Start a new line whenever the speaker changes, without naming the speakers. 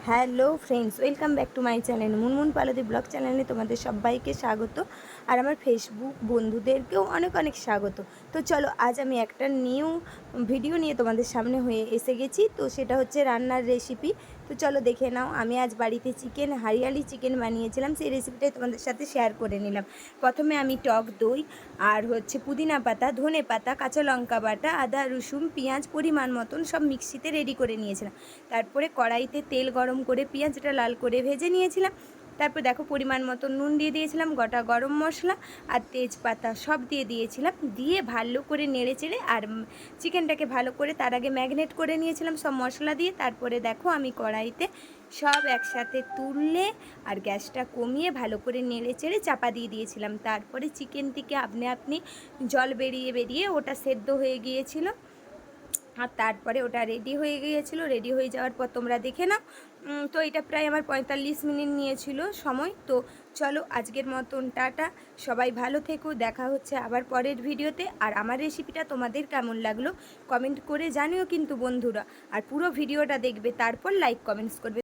Hello friends, welcome back to my channel Munmun Palti blog চ্যানেলে তোমাদের সবাইকে স্বাগত। আর আমার ফেসবুক বন্ধুদেরকেও অনেক অনেক স্বাগত। তো চলো, আজ আমি একটা নিউ ভিডিও নিয়ে তোমাদের সামনে হয়ে এসে গেছি। তো সেটা হচ্ছে রান্নার রেসিপি। তো চলো দেখে নাও। আমি আজ বাড়িতে হারিয়ালি চিকেন বানিয়েছিলাম, সেই রেসিপিটাই তোমাদের সাথে শেয়ার করে নিলাম। প্রথমে আমি টক দই আর হচ্ছে পুদিনা পাতা, ধনে পাতা, কাঁচা লঙ্কা বাটা, আদা রসুন পেঁয়াজ পরিমাণ মতন সব মিক্সিতে রেডি করে নিয়েছিলাম। তারপরে কড়াইতে তেল গরম করে পেঁয়াজটা লাল করে ভেজে নিয়েছিলাম। তারপর দেখো পরিমাণ মতো নুন দিয়ে দিয়েছিলাম, গোটা গরম মশলা আর তেজপাতা সব দিয়ে দিয়েছিলাম। দিয়ে ভালো করে নেড়ে চেড়ে আর চিকেনটাকে ভালো করে তার আগে ম্যাগনেট করে নিয়েছিলাম সব মশলা দিয়ে। তারপরে দেখো আমি কড়াইতে সব একসাথে তুললে আর গ্যাসটা কমিয়ে ভালো করে নেড়ে চেড়ে চাপা দিয়ে দিয়েছিলাম। তারপরে চিকেন থেকে আপনি আপনি জল বেরিয়ে বেরিয়ে ওটা সেদ্ধ হয়ে গিয়েছিল। আর তারপরে ওটা রেডি হয়ে গিয়েছিলো। রেডি হয়ে যাওয়ার পর তোমরা দেখে নাও। তো এটা প্রায় আমার 45 মিনিট নিয়েছিল সময়। তো চলো আজকের মতন টাটা, সবাই ভালো থেকো, দেখা হচ্ছে আবার পরের ভিডিওতে। আর আমার রেসিপিটা তোমাদের কেমন লাগলো কমেন্ট করে জানিও কিন্তু বন্ধুরা। আর পুরো ভিডিওটা দেখবে, তারপর লাইক কমেন্টস করবে।